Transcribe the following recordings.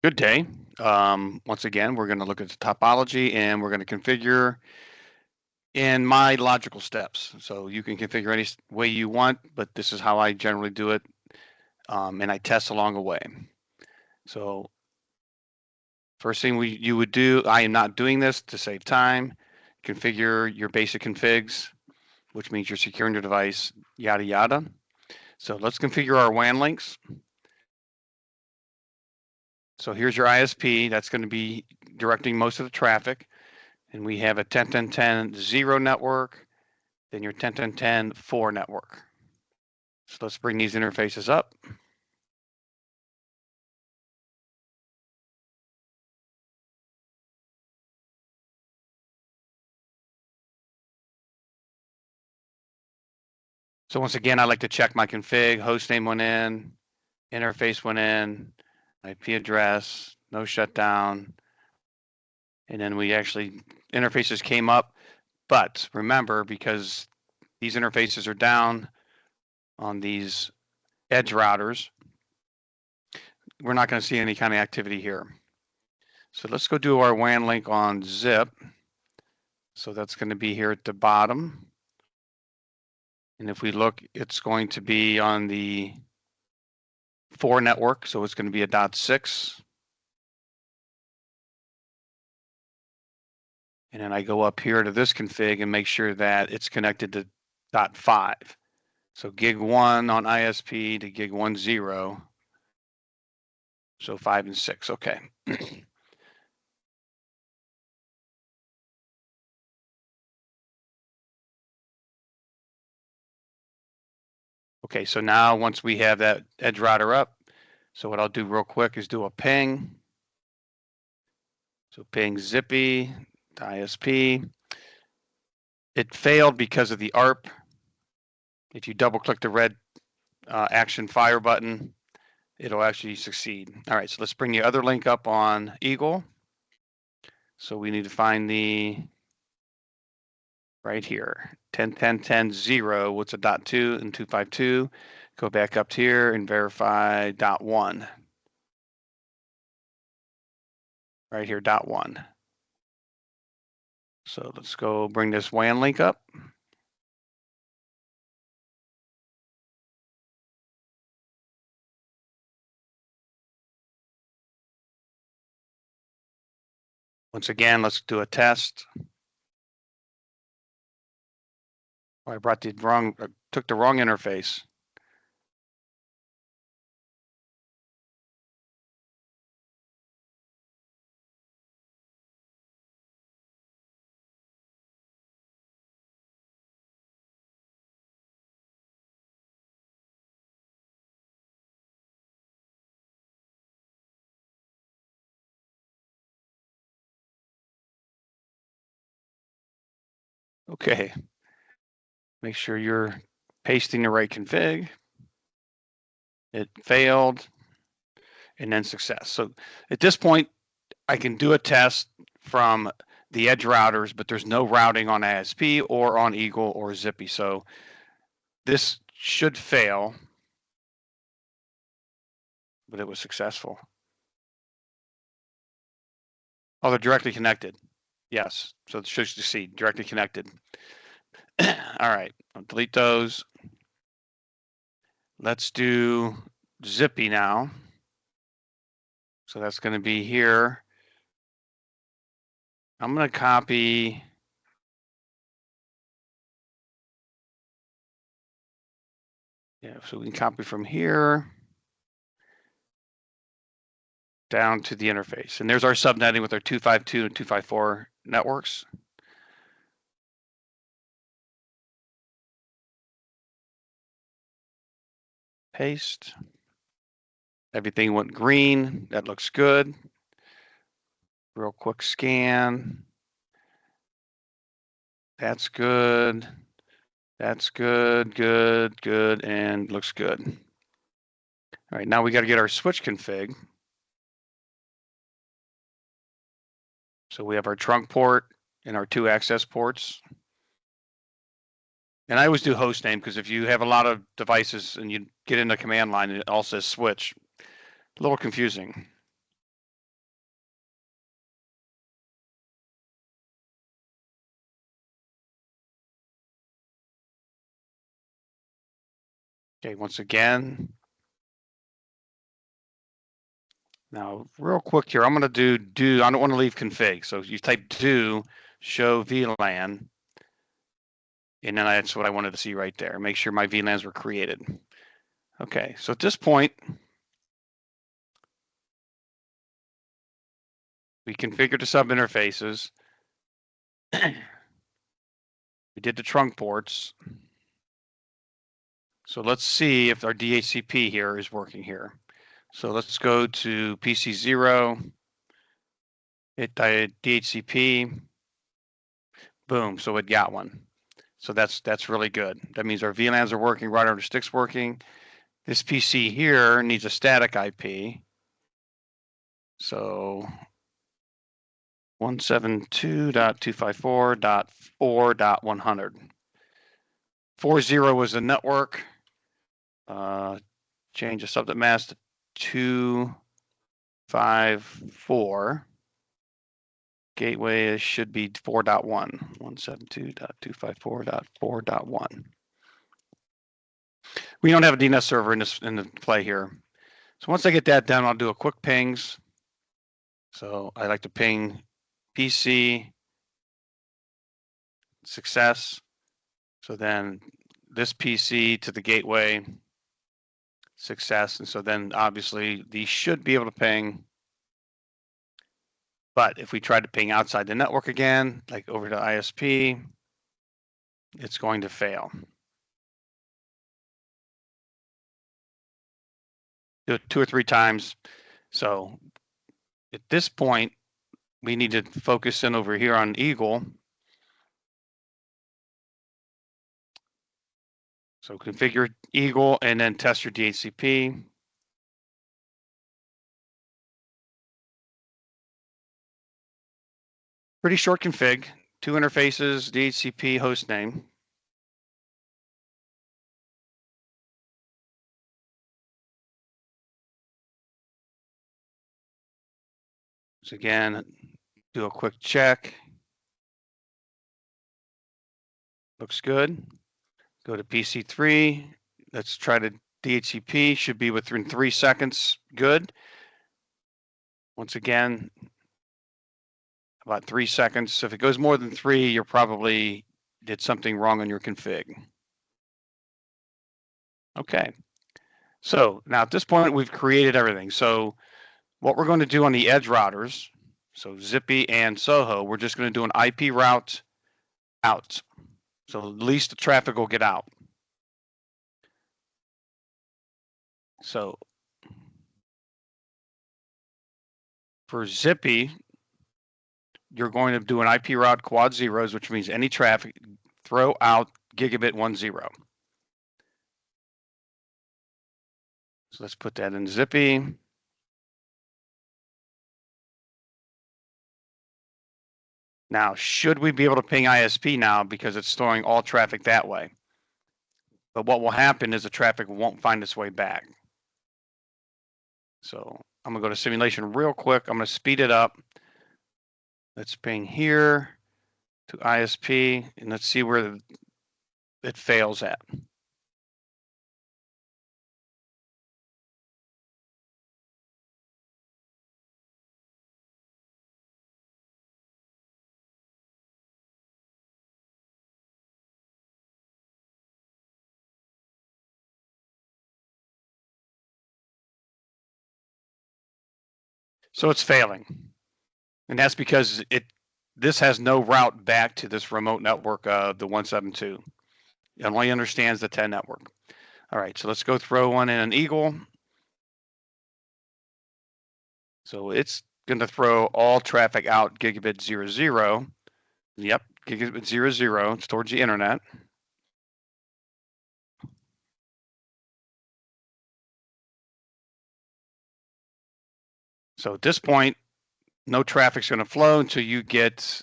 Good day. Once again, we're going to look at the topology and we're going to configure in my logical steps. So you can configure any way you want, but this is how I generally do it, and I test along the way. So first thing you would do, I am not doing this to save time, configure your basic configs, which means you're securing your device, yada, yada. So let's configure our WAN links. So here's your ISP. That's going to be directing most of the traffic. And we have a 10.10.10.0 network, then your 10.10.10.4 network. So let's bring these interfaces up. So once again, I like to check my config. Hostname went in, interface went in, IP address, no shutdown. And then we actually, interfaces came up. But remember, because these interfaces are down on these edge routers, we're not going to see any kind of activity here. So let's go do our WAN link on zip. So that's going to be here at the bottom. And if we look, it's going to be on the 4 network. So it's going to be a .6. And then I go up here to this config and make sure that it's connected to .5. So gig 1 on ISP to gig 1.0. So 5 and 6. Okay. Okay, so now once we have that edge router up, so what I'll do real quick is do a ping. So ping zippy to ISP. It failed because of the ARP. If you double click the red action fire button, it'll actually succeed. All right, so let's bring the other link up on Eagle. So we need to find the right here, 10.10.10.0, what's a .2 and 252. Go back up here and verify .1. Right here, .1. So let's go bring this WAN link up. Once again, let's do a test. Oh, I brought the wrong, took the wrong interface. Okay. Make sure you're pasting the right config. It failed, and then success. So at this point, I can do a test from the edge routers, but there's no routing on ISP or on Eagle or Zippy. So this should fail, but it was successful. Oh, they're directly connected. Yes, so it should succeed, directly connected. All right, I'll delete those. Let's do Zippy now. So that's going to be here. I'm going to copy. Yeah, so we can copy from here down to the interface. And there's our subnetting with our 252 and 254 networks. Paste. Everything went green. That looks good. Real quick scan. That's good. That's good, good, and looks good. All right, now we got to get our switch config. So we have our trunk port and our 2 access ports. And I always do host name because if you have a lot of devices and you get in the command line and it all says switch, a little confusing. Okay, once again. Now, real quick here, I'm going to do, I don't want to leave config. So you type do show VLAN, and then that's what I wanted to see right there. Make sure my VLANs were created. Okay, so at this point, we configured the sub interfaces. We did the trunk ports. So let's see if our DHCP here is working here. So let's go to PC0, hit DHCP, boom, so it got one. So that's really good. That means our VLANs are working, router under stick's working. This PC here needs a static IP. So 172.254.4.100. 40 was the network. Change the subnet mask to 254. Gateway should be 4.1. 172.254.4.1. We don't have a DNS server in the play here. So once I get that done, I'll do a quick pings. So I like to ping PC success. So then this PC to the gateway success. And so then obviously these should be able to ping. But if we try to ping outside the network again, like over to ISP, it's going to fail. Do it 2 or 3 times. So at this point, we need to focus in over here on Eagle. So configure Eagle and then test your DHCP. Pretty short config, 2 interfaces, DHCP host name. So again, do a quick check. Looks good. Go to PC3. Let's try to DHCP. Should be within 3 seconds. Good. Once again, about 3 seconds. So if it goes more than 3, you're probably did something wrong on your config. Okay. So now at this point, we've created everything. So what we're going to do on the edge routers, so Zippy and Soho, we're just going to do an IP route out. So at least the traffic will get out. So for Zippy, you're going to do an IP route quad zeros, which means any traffic, throw out gigabit 10. So let's put that in Zippy. Now, should we be able to ping ISP now because it's storing all traffic that way? But what will happen is the traffic won't find its way back. So I'm gonna go to simulation real quick. I'm gonna speed it up. Let's ping here to ISP and let's see where it fails at. So it's failing. And that's because this has no route back to this remote network of the 172. It only understands the 10 network. All right, so let's go throw one in an Eagle. So it's going to throw all traffic out gigabit 00. Yep, gigabit 00. It's towards the internet. So at this point, no traffic's going to flow until you get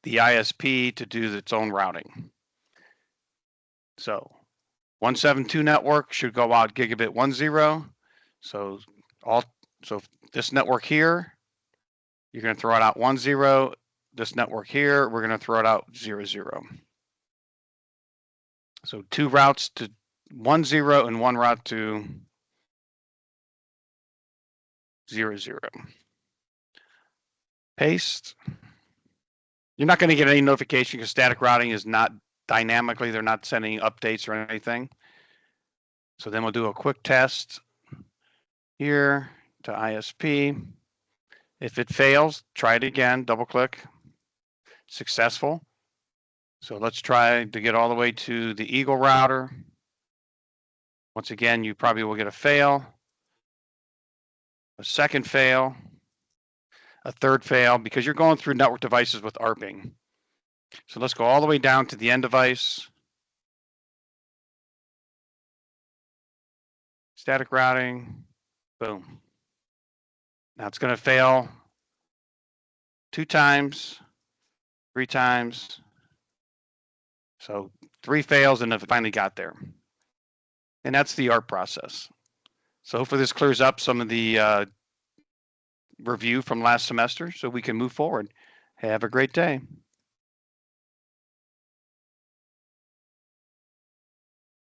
the ISP to do its own routing. So 172 network should go out gigabit 10. So this network here, you're going to throw it out 10. This network here, we're going to throw it out 00. So 2 routes to 1 0 and 1 route to 0 0. Paste. You're not going to get any notification because static routing is not dynamically, they're not sending updates or anything. So then we'll do a quick test here to ISP. If it fails, try it again, double click. Successful. So let's try to get all the way to the Eagle router. Once again, you probably will get a fail, a second fail, a third fail, because you're going through network devices with ARPing. So let's go all the way down to the end device. Static routing, boom. Now it's going to fail 2 times, 3 times. So 3 fails and it finally got there. And that's the ARP process. So hopefully this clears up some of the review from last semester so we can move forward. Have a great day.